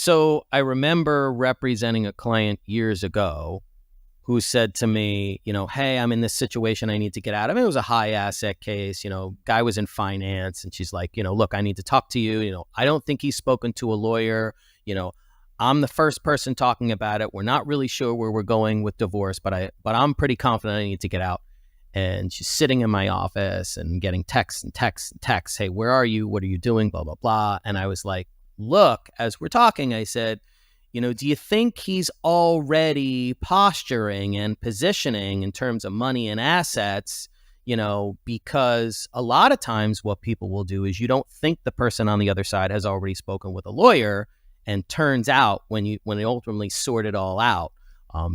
So I remember representing a client years ago who said to me, hey, I'm in this situation I need to get out of. It was a high asset case, guy was in finance, and she's like, look, I need to talk to you. I don't think he's spoken to a lawyer. I'm the first person talking about it. We're not really sure where we're going with divorce, but I'm pretty confident I need to get out. And she's sitting in my office and getting texts and texts and texts. Hey, where are you? What are you doing? Blah, blah, blah. And I was like, look, as we're talking, I said, do you think he's already posturing and positioning in terms of money and assets? Because a lot of times what people will do is you don't think the person on the other side has already spoken with a lawyer, and turns out when they ultimately sort it all out,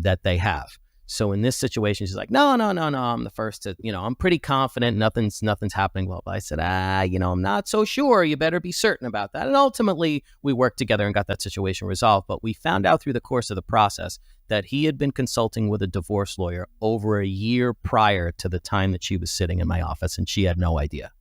that they have. So in this situation, she's like, no, I'm the first to, I'm pretty confident nothing's happening. Well, I said, I'm not so sure. You better be certain about that. And ultimately, we worked together and got that situation resolved. But we found out through the course of the process that he had been consulting with a divorce lawyer over a year prior to the time that she was sitting in my office, and she had no idea.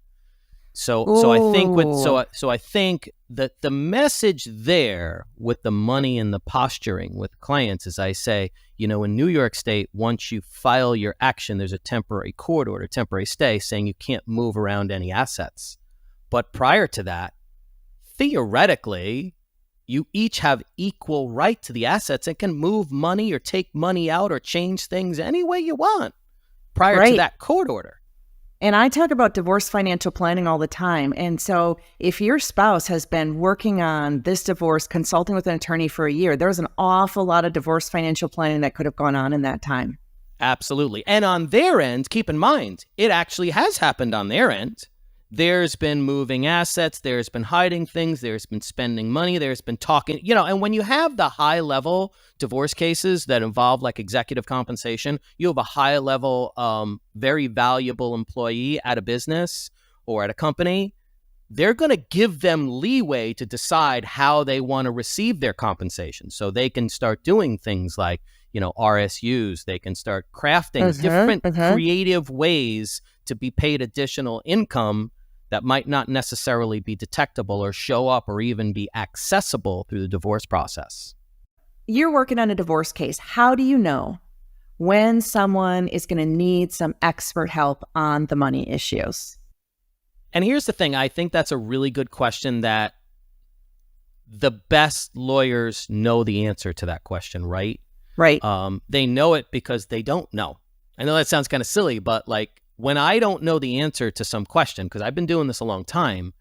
So I think that the message there with the money and the posturing with clients is, I say, in New York State, once you file your action, there's a temporary court order, temporary stay, saying you can't move around any assets. But prior to that, theoretically, you each have equal right to the assets and can move money or take money out or change things any way you want prior to that court order. And I talk about divorce financial planning all the time. And so if your spouse has been working on this divorce, consulting with an attorney for a year, there's an awful lot of divorce financial planning that could have gone on in that time. Absolutely. And on their end, keep in mind, it actually has happened on their end. There's been moving assets, there's been hiding things, there's been spending money, there's been talking, and when you have the high level divorce cases that involve like executive compensation, you have a high level, very valuable employee at a business or at a company. They're going to give them leeway to decide how they want to receive their compensation. So they can start doing things like, RSUs, they can start crafting different creative ways to be paid additional income that might not necessarily be detectable or show up or even be accessible through the divorce process. You're working on a divorce case. How do you know when someone is going to need some expert help on the money issues? And here's the thing. I think that's a really good question that the best lawyers know the answer to that question, right? Right. They know it because they don't know. I know that sounds kind of silly, but like, when I don't know the answer to some question, because I've been doing this a long time,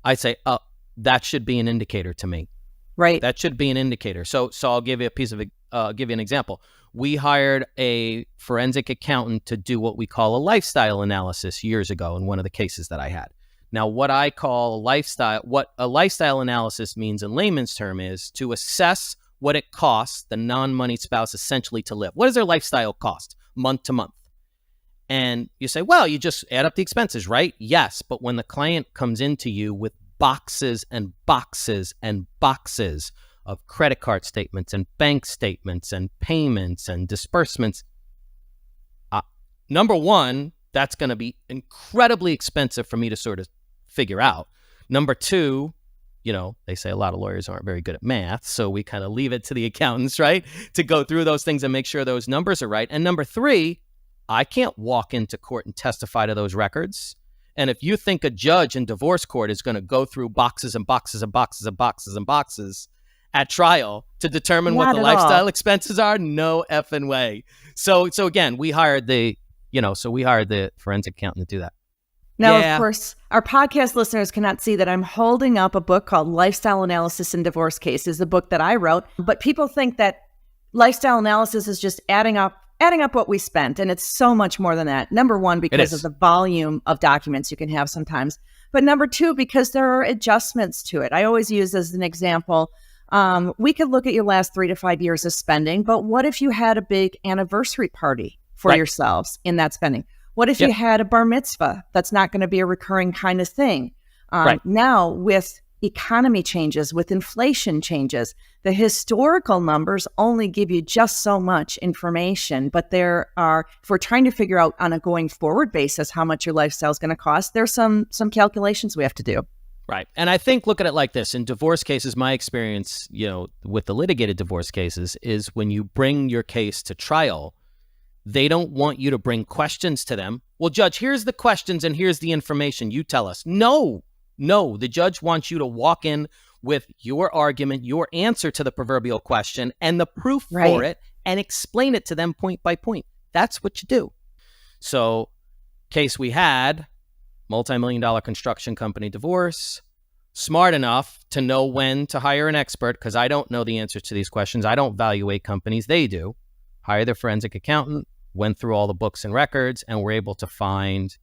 I say, oh, that should be an indicator to me. Right. That should be an indicator. So I'll give you give you an example. We hired a forensic accountant to do what we call a lifestyle analysis years ago in one of the cases that I had. Now, what a lifestyle analysis means in layman's term is to assess what it costs the non-money spouse essentially to live. What does their lifestyle cost month to month? And you say, well, you just add up the expenses, right? Yes, but when the client comes into you with boxes and boxes and boxes of credit card statements and bank statements and payments and disbursements, number one, that's going to be incredibly expensive for me to sort of figure out. Number two, they say a lot of lawyers aren't very good at math, so we kind of leave it to the accountants, right, to go through those things and make sure those numbers are right. And number three, I can't walk into court and testify to those records. And if you think a judge in divorce court is going to go through boxes and boxes and boxes and boxes and boxes at trial to determine what the lifestyle expenses are, no effing way. So again, we hired the forensic accountant to do that. Now, of course, our podcast listeners cannot see that I'm holding up a book called Lifestyle Analysis in Divorce Cases, the book that I wrote. But people think that lifestyle analysis is just adding up what we spent. And it's so much more than that. Number one, because of the volume of documents you can have sometimes. But number two, because there are adjustments to it. I always use as an example, we could look at your last 3 to 5 years of spending, but what if you had a big anniversary party for yourselves in that spending? What if you had a bar mitzvah? That's not going to be a recurring kind of thing. Now, with economy changes, with inflation changes, the historical numbers only give you just so much information. But if we're trying to figure out on a going forward basis how much your lifestyle is going to cost, there's some calculations we have to do. Right. And I think, look at it like this. In divorce cases, my experience, with the litigated divorce cases is when you bring your case to trial, they don't want you to bring questions to them. Well, judge, here's the questions and here's the information. You tell us. No. The judge wants you to walk in with your argument, your answer to the proverbial question, and the proof for it, and explain it to them point by point. That's what you do. So, case we had, multi-million-dollar construction company divorce, smart enough to know when to hire an expert, because I don't know the answers to these questions. I don't evaluate companies. They do. Hire their forensic accountant, went through all the books and records, and were able to find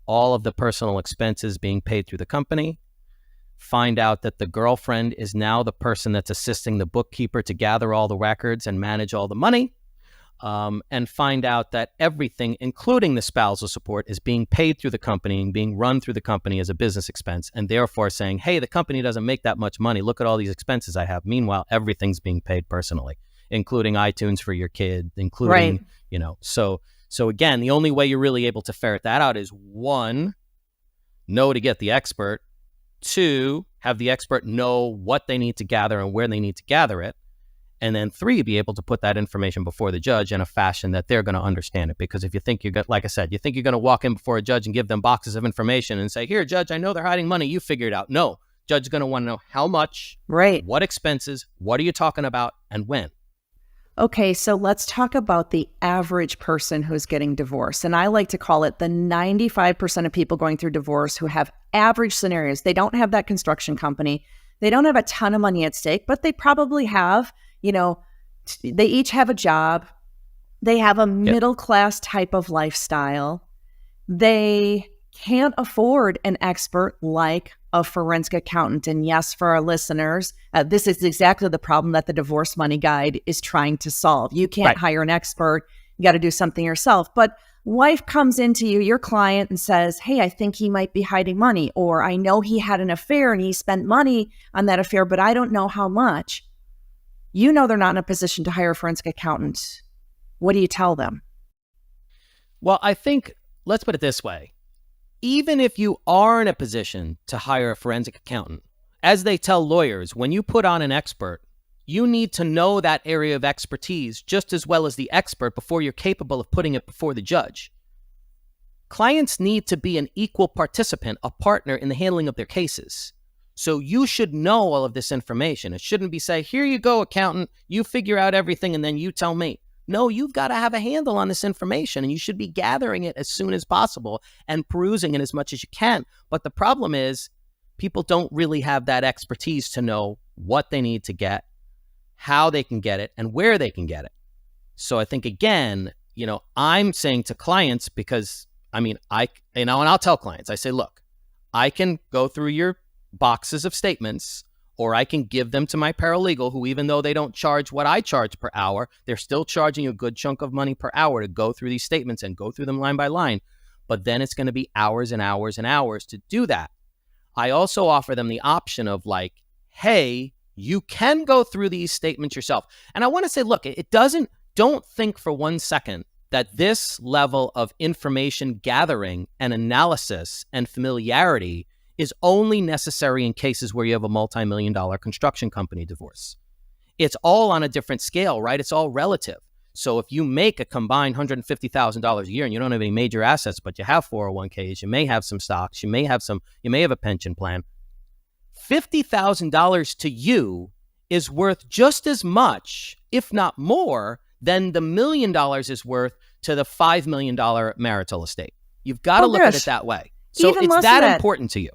all of the personal expenses being paid through the company, find out that the girlfriend is now the person that's assisting the bookkeeper to gather all the records and manage all the money, and find out that everything, including the spousal support, is being paid through the company and being run through the company as a business expense, and therefore saying, hey, the company doesn't make that much money. Look at all these expenses I have. Meanwhile, everything's being paid personally, including iTunes for your kid, including, So again, the only way you're really able to ferret that out is 1, know to get the expert, 2, have the expert know what they need to gather and where they need to gather it, and then 3, be able to put that information before the judge in a fashion that they're going to understand it. Because if you think like I said, you think you're going to walk in before a judge and give them boxes of information and say, here, judge, I know they're hiding money. You figure it out. No, judge is going to want to know how much, what expenses, what are you talking about, and when. Okay, so let's talk about the average person who's getting divorced. And I like to call it the 95% of people going through divorce who have average scenarios. They don't have that construction company. They don't have a ton of money at stake, but they probably have, they each have a job. They have a middle-class type of lifestyle. They can't afford an expert like a forensic accountant. And yes, for our listeners, this is exactly the problem that the Divorce Money Guide is trying to solve. You can't hire an expert. You got to do something yourself. But wife comes into you, your client, and says, hey, I think he might be hiding money, or I know he had an affair and he spent money on that affair, but I don't know how much. They're not in a position to hire a forensic accountant. What do you tell them? Well, I think, let's put it this way. Even if you are in a position to hire a forensic accountant, as they tell lawyers, when you put on an expert, you need to know that area of expertise just as well as the expert before you're capable of putting it before the judge. Clients need to be an equal participant, a partner in the handling of their cases. So you should know all of this information. It shouldn't be say, here you go, accountant, you figure out everything and then you tell me. No, you've got to have a handle on this information, and you should be gathering it as soon as possible and perusing it as much as you can. But the problem is people don't really have that expertise to know what they need to get, how they can get it, and where they can get it. So I think, again, I'm saying to clients, because and I'll tell clients, I say, look, I can go through your boxes of statements, or I can give them to my paralegal, who, even though they don't charge what I charge per hour, they're still charging a good chunk of money per hour to go through these statements and go through them line by line. But then it's going to be hours and hours and hours to do that. I also offer them the option of hey, you can go through these statements yourself. And I want to say, look, don't think for 1 second that this level of information gathering and analysis and familiarity is only necessary in cases where you have a multi-million-dollar construction company divorce. It's all on a different scale, right? It's all relative. So if you make a combined $150,000 a year and you don't have any major assets, but you have 401ks, you may have some stocks, you may have a pension plan, $50,000 to you is worth just as much, if not more, than the $1 million is worth to the $5 million marital estate. You've got to look at it that way. So even it's that important to you.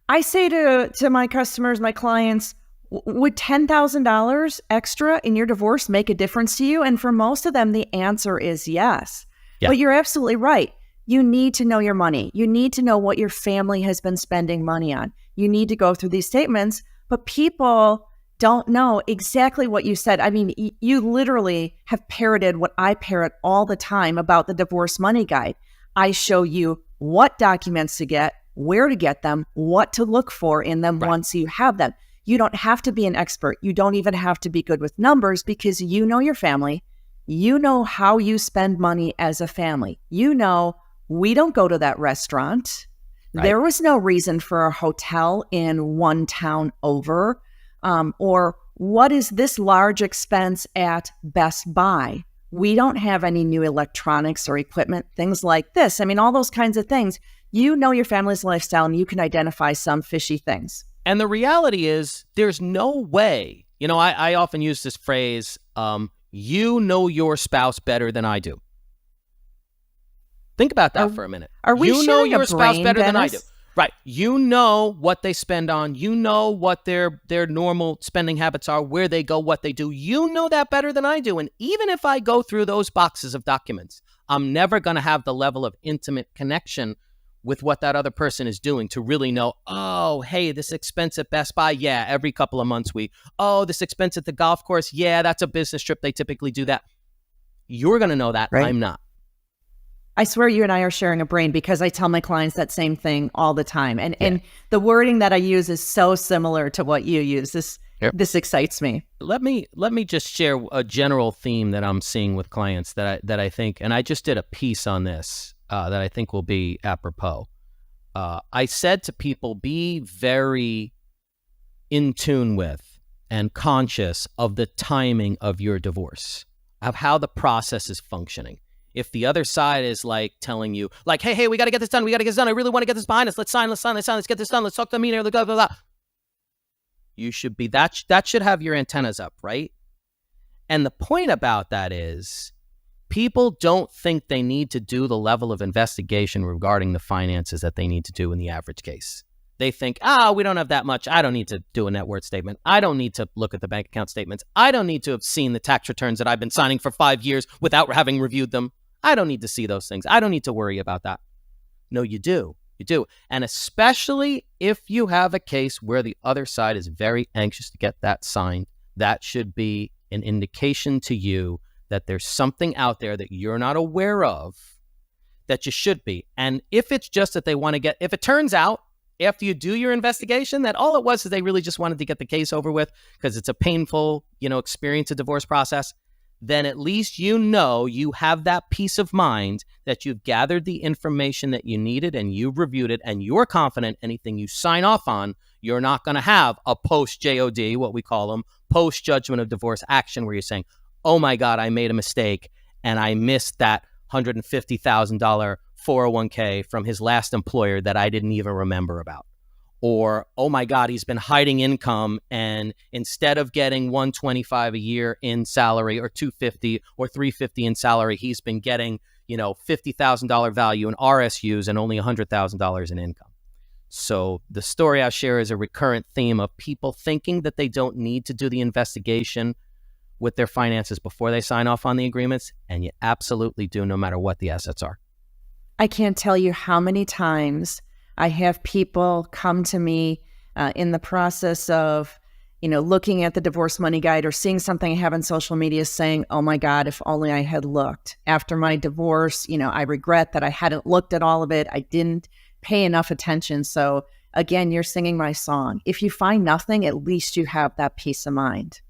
I say to my customers, my clients, would $10,000 extra in your divorce make a difference to you? And for most of them, the answer is yes. Yeah. But you're absolutely right. You need to know your money. You need to know what your family has been spending money on. You need to go through these statements, but people don't know exactly what you said. I mean, you literally have parroted what I parrot all the time about the Divorce Money Guide. I show you what documents to get, where to get them, what to look for in them once you have them. You don't have to be an expert. You don't even have to be good with numbers, because you know your family. You know how you spend money as a family. We don't go to that restaurant. Right. There was no reason for a hotel in one town over, or what is this large expense at Best Buy? We don't have any new electronics or equipment, things like this. I mean, all those kinds of things. You know your family's lifestyle and you can identify some fishy things. And the reality is there's no way, I often use this phrase, you know your spouse better than I do. Think about that for a minute. Are we You know sharing your a spouse brain, better than I do. Dennis? Right. You know what they spend on. You know what their normal spending habits are, where they go, what they do. You know that better than I do. And even if I go through those boxes of documents, I'm never going to have the level of intimate connection with what that other person is doing to really know, oh, hey, this expense at Best Buy, yeah, every couple of months this expense at the golf course, yeah, that's a business trip. They typically do that. You're going to know that. Right. I'm not. I swear you and I are sharing a brain because I tell my clients that same thing all the time. And the wording that I use is so similar to what you use. This excites me. Let me just share a general theme that I'm seeing with clients that I think, and I just did a piece on this that I think will be apropos. I said to people, be very in tune with and conscious of the timing of your divorce, of how the process is functioning. If the other side is like telling you, like, hey, we got to get this done. We got to get this done. I really want to get this behind us. Let's sign. Let's get this done. Let's talk to the meeting. Blah, blah, blah. You should be, that should have your antennas up, right? And the point about that is people don't think they need to do the level of investigation regarding the finances that they need to do in the average case. They think, we don't have that much. I don't need to do a net worth statement. I don't need to look at the bank account statements. I don't need to have seen the tax returns that I've been signing for 5 years without having reviewed them. I don't need to see those things. I don't need to worry about that. No, you do. You do. And especially if you have a case where the other side is very anxious to get that signed, that should be an indication to you that there's something out there that you're not aware of that you should be. And if it's just that they want to if it turns out after you do your investigation that all it was is they really just wanted to get the case over with because it's a painful, experience, a divorce process, then at least you have that peace of mind that you've gathered the information that you needed and you've reviewed it and you're confident anything you sign off on, you're not going to have a post-JOD, what we call them, post-judgment of divorce action where you're saying, oh my God, I made a mistake and I missed that $150,000 401k from his last employer that I didn't even remember about. Or, oh my God, he's been hiding income and instead of getting $125 a year in salary or $250 or $350 in salary, he's been getting, $50,000 value in RSUs and only $100,000 in income. So the story I share is a recurrent theme of people thinking that they don't need to do the investigation with their finances before they sign off on the agreements, and you absolutely do, no matter what the assets are. I can't tell you how many times I have people come to me in the process of, looking at the divorce money guide or seeing something I have on social media saying, oh my God, if only I had looked. After my divorce, I regret that I hadn't looked at all of it. I didn't pay enough attention. So again, you're singing my song. If you find nothing, at least you have that peace of mind.